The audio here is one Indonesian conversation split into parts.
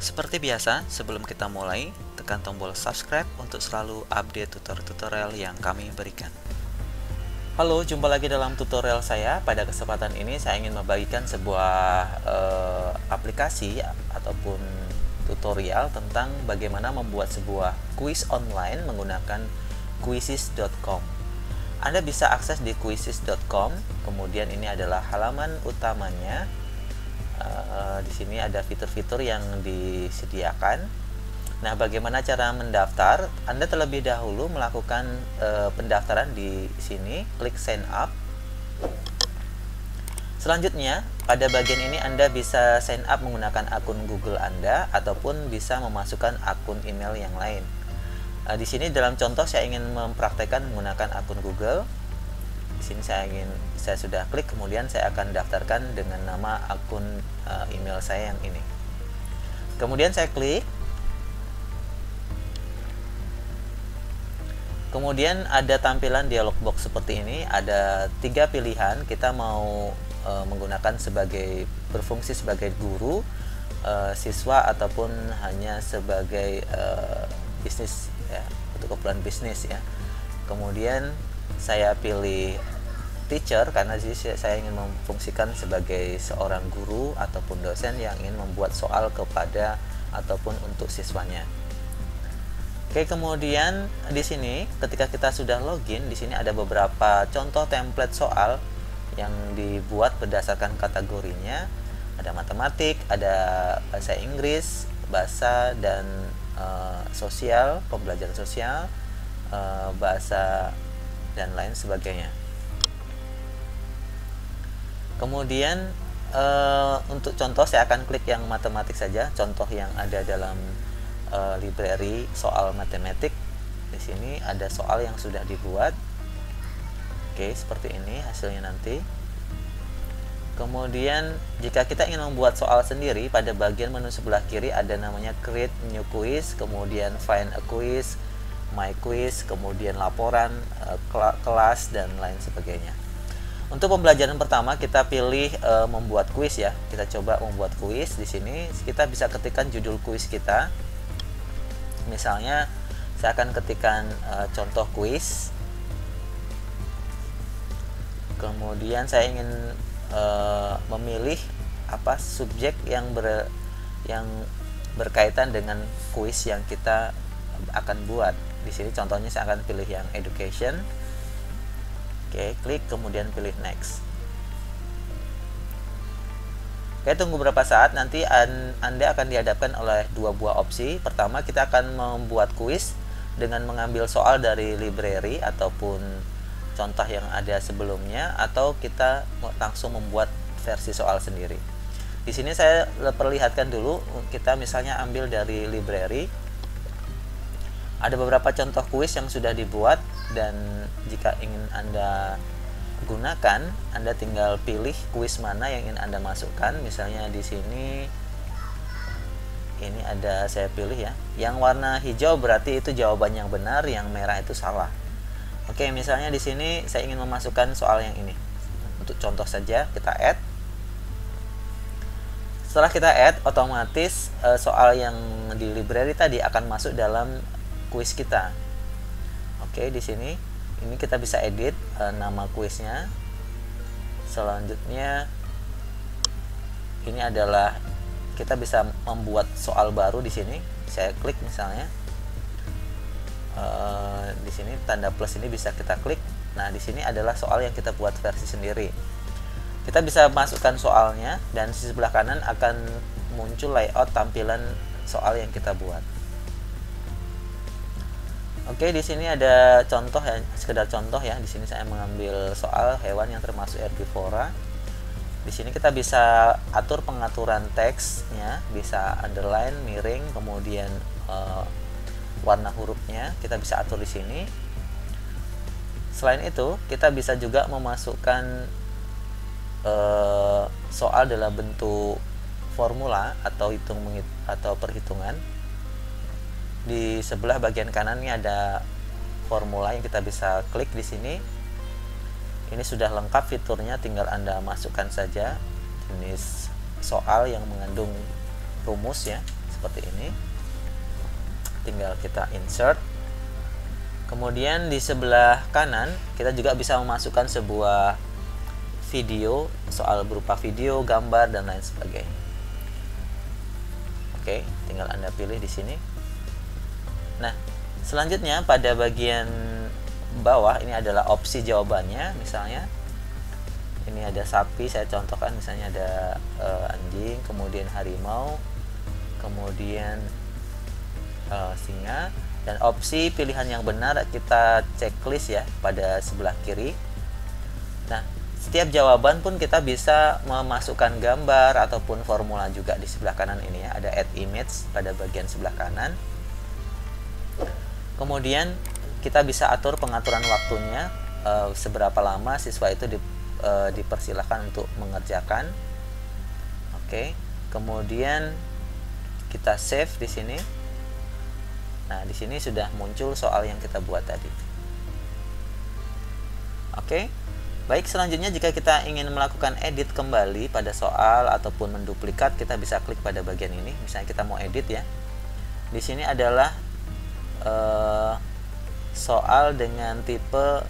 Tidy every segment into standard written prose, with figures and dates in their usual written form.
Seperti biasa, sebelum kita mulai, tekan tombol subscribe untuk selalu update tutorial-tutorial yang kami berikan. Halo, jumpa lagi dalam tutorial saya. Pada kesempatan ini saya ingin membagikan sebuah aplikasi ataupun tutorial tentang bagaimana membuat sebuah kuis online menggunakan quizzes.com. Anda bisa akses di quizzes.com, kemudian ini adalah halaman utamanya. Di sini ada fitur-fitur yang disediakan. Nah, bagaimana cara mendaftar? Anda terlebih dahulu melakukan pendaftaran di sini, klik sign up. Selanjutnya, pada bagian ini Anda bisa sign up menggunakan akun Google Anda ataupun bisa memasukkan akun email yang lain. Di sini dalam contoh saya ingin mempraktekkan menggunakan akun Google. Di sini saya sudah klik, kemudian saya akan daftarkan dengan nama akun email saya yang ini. Kemudian saya klik. Kemudian ada tampilan dialog box seperti ini, ada 3 pilihan. Kita mau menggunakan berfungsi sebagai guru, siswa, ataupun hanya sebagai bisnis ya, untuk keperluan bisnis ya. Kemudian saya pilih teacher karena saya ingin memfungsikan sebagai seorang guru ataupun dosen yang ingin membuat soal kepada ataupun untuk siswanya. Oke, kemudian di sini ketika kita sudah login, di sini ada beberapa contoh template soal yang dibuat berdasarkan kategorinya. Ada matematik, ada bahasa Inggris, bahasa dan sosial, pembelajaran sosial, bahasa dan lain sebagainya. Kemudian untuk contoh saya akan klik yang matematik saja, contoh yang ada dalam library soal matematik. Di sini ada soal yang sudah dibuat. Oke, seperti ini hasilnya nanti. Kemudian jika kita ingin membuat soal sendiri, pada bagian menu sebelah kiri ada namanya create new quiz, kemudian find a quiz, my quiz, kemudian laporan, kelas dan lain sebagainya. Untuk pembelajaran pertama kita pilih membuat kuis ya. Kita coba membuat kuis. Di sini kita bisa ketikkan judul kuis kita. Misalnya saya akan ketikkan contoh kuis. Kemudian saya ingin memilih subjek yang berkaitan dengan kuis yang kita akan buat. Di sini contohnya saya akan pilih yang education. Oke, klik kemudian pilih next. Oke, tunggu beberapa saat, nanti Anda akan dihadapkan oleh 2 buah opsi. Pertama, kita akan membuat kuis dengan mengambil soal dari library ataupun contoh yang ada sebelumnya, atau kita langsung membuat versi soal sendiri. Di sini saya perlihatkan dulu, kita misalnya ambil dari library. Ada beberapa contoh kuis yang sudah dibuat, dan jika ingin Anda gunakan, Anda tinggal pilih kuis mana yang ingin Anda masukkan. Misalnya di sini ini ada, saya pilih ya, yang warna hijau berarti itu jawaban yang benar, yang merah itu salah. Oke, misalnya di sini saya ingin memasukkan soal yang ini. Untuk contoh saja kita add. Setelah kita add, otomatis soal yang di library tadi akan masuk dalam kuis kita. Oke, di sini ini kita bisa edit nama kuisnya. Selanjutnya ini adalah kita bisa membuat soal baru di sini. Saya klik misalnya. Di sini tanda plus ini bisa kita klik. Nah, di sini adalah soal yang kita buat versi sendiri. Kita bisa masukkan soalnya, dan di sebelah kanan akan muncul layout tampilan soal yang kita buat. Oke, di sini ada contoh ya, sekedar contoh ya. Di sini saya mengambil soal hewan yang termasuk herbivora. Di sini kita bisa atur pengaturan teksnya, bisa underline, miring, kemudian warna hurufnya kita bisa atur di sini. Selain itu, kita bisa juga memasukkan soal dalam bentuk formula atau perhitungan. Di sebelah bagian kanan ini ada formula yang kita bisa klik di sini. Ini sudah lengkap fiturnya, tinggal Anda masukkan saja jenis soal yang mengandung rumus ya, seperti ini. Tinggal kita insert. Kemudian di sebelah kanan kita juga bisa memasukkan sebuah video, soal berupa video, gambar dan lain sebagainya. Oke, tinggal Anda pilih di sini. Nah, selanjutnya pada bagian bawah ini adalah opsi jawabannya. Misalnya ini ada sapi, saya contohkan misalnya ada anjing, kemudian harimau, kemudian singa, dan opsi pilihan yang benar kita checklist ya pada sebelah kiri. Nah, setiap jawaban pun kita bisa memasukkan gambar ataupun formula juga di sebelah kanan ini ya. Ada add image pada bagian sebelah kanan. Kemudian kita bisa atur pengaturan waktunya, seberapa lama siswa itu dipersilahkan untuk mengerjakan. Oke, kemudian kita save di sini. Nah, di sini sudah muncul soal yang kita buat tadi. Oke. Baik, selanjutnya jika kita ingin melakukan edit kembali pada soal ataupun menduplikat, kita bisa klik pada bagian ini. Misalnya kita mau edit ya. Di sini adalah soal dengan tipe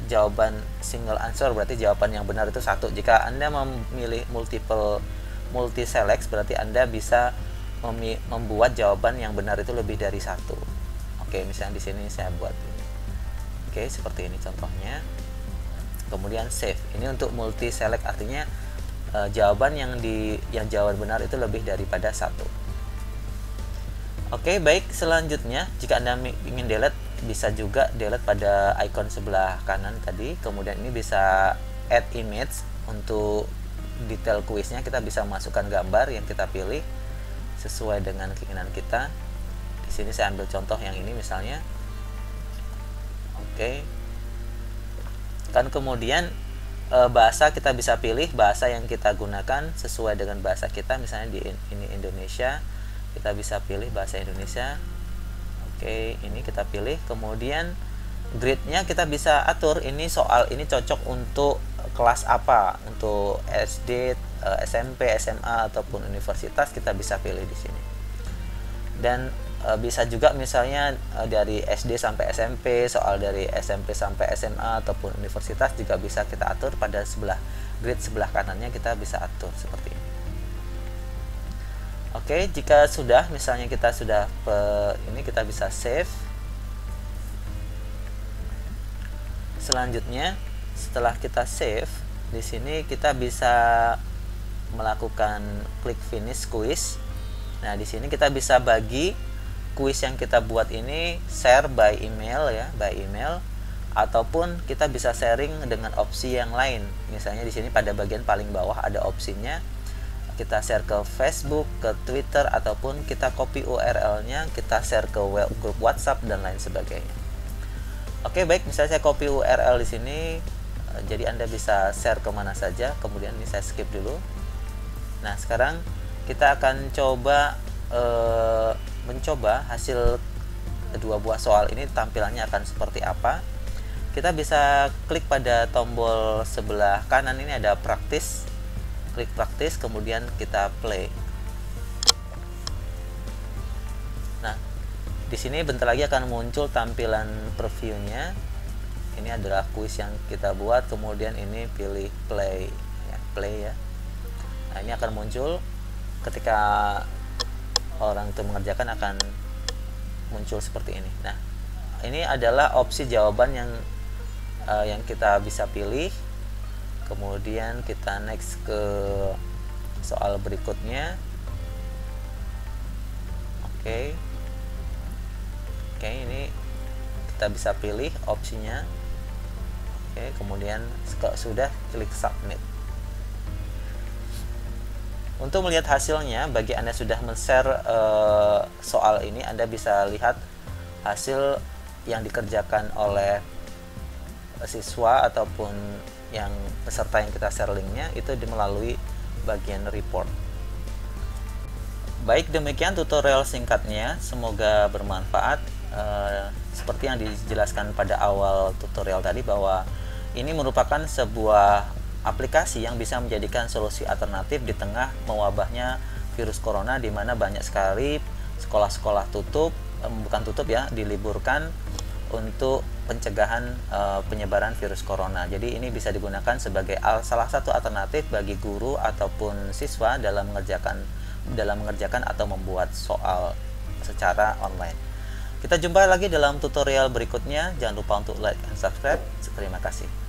jawaban single answer, berarti jawaban yang benar itu 1. Jika Anda memilih multi select, berarti Anda bisa membuat jawaban yang benar itu lebih dari 1. Oke, misalnya di sini saya buat ini. Oke, seperti ini contohnya. Kemudian save. Ini untuk multi select, artinya jawaban yang jawaban benar itu lebih daripada 1. Oke, baik, selanjutnya jika Anda ingin delete, bisa juga delete pada icon sebelah kanan tadi. Kemudian ini bisa add image. Untuk detail kuisnya kita bisa masukkan gambar yang kita pilih sesuai dengan keinginan kita. Di sini saya ambil contoh yang ini misalnya. Oke. Kan kemudian bahasa kita bisa pilih bahasa yang kita gunakan sesuai dengan bahasa kita. Misalnya ini Indonesia, kita bisa pilih bahasa Indonesia. Oke, ini kita pilih. Kemudian grade-nya kita bisa atur. Ini soal ini cocok untuk kelas apa, untuk SD, SMP, SMA ataupun universitas, kita bisa pilih di sini. Dan bisa juga misalnya dari SD sampai SMP, soal dari SMP sampai SMA ataupun universitas juga bisa kita atur pada sebelah grid sebelah kanannya, kita bisa atur seperti ini. Oke, jika sudah misalnya kita sudah ini, kita bisa save. Selanjutnya setelah kita save, di sini kita bisa melakukan klik finish quiz. Nah, di sini kita bisa bagi kuis yang kita buat ini share by email ya, by email, ataupun kita bisa sharing dengan opsi yang lain. Misalnya di sini pada bagian paling bawah ada opsinya kita share ke Facebook, ke Twitter, ataupun kita copy URL-nya, kita share ke grup WhatsApp dan lain sebagainya. Oke, baik, misalnya saya copy URL di sini, jadi Anda bisa share kemana saja. Kemudian ini saya skip dulu. Nah, sekarang kita akan mencoba hasil kedua buah soal ini tampilannya akan seperti apa. Kita bisa klik pada tombol sebelah kanan ini, ada praktis. Klik praktis, kemudian kita play. Nah, di sini bentar lagi akan muncul tampilan previewnya. Ini adalah kuis yang kita buat, kemudian ini pilih play ya, play ya. Nah, ini akan muncul ketika orang itu mengerjakan, akan muncul seperti ini. Nah, ini adalah opsi jawaban yang kita bisa pilih. Kemudian kita next ke soal berikutnya. Oke, ini kita bisa pilih opsinya. Oke, kemudian sudah klik submit. Untuk melihat hasilnya, bagi Anda sudah men-share soal ini, Anda bisa lihat hasil yang dikerjakan oleh siswa ataupun yang peserta yang kita share linknya, itu melalui bagian report. Baik, demikian tutorial singkatnya, semoga bermanfaat. Seperti yang dijelaskan pada awal tutorial tadi, bahwa ini merupakan sebuah aplikasi yang bisa menjadikan solusi alternatif di tengah mewabahnya virus corona, di mana banyak sekali sekolah-sekolah tutup, bukan tutup ya, diliburkan untuk pencegahan penyebaran virus corona. Jadi ini bisa digunakan sebagai salah satu alternatif bagi guru ataupun siswa dalam mengerjakan atau membuat soal secara online. Kita jumpa lagi dalam tutorial berikutnya. Jangan lupa untuk like dan subscribe. Terima kasih.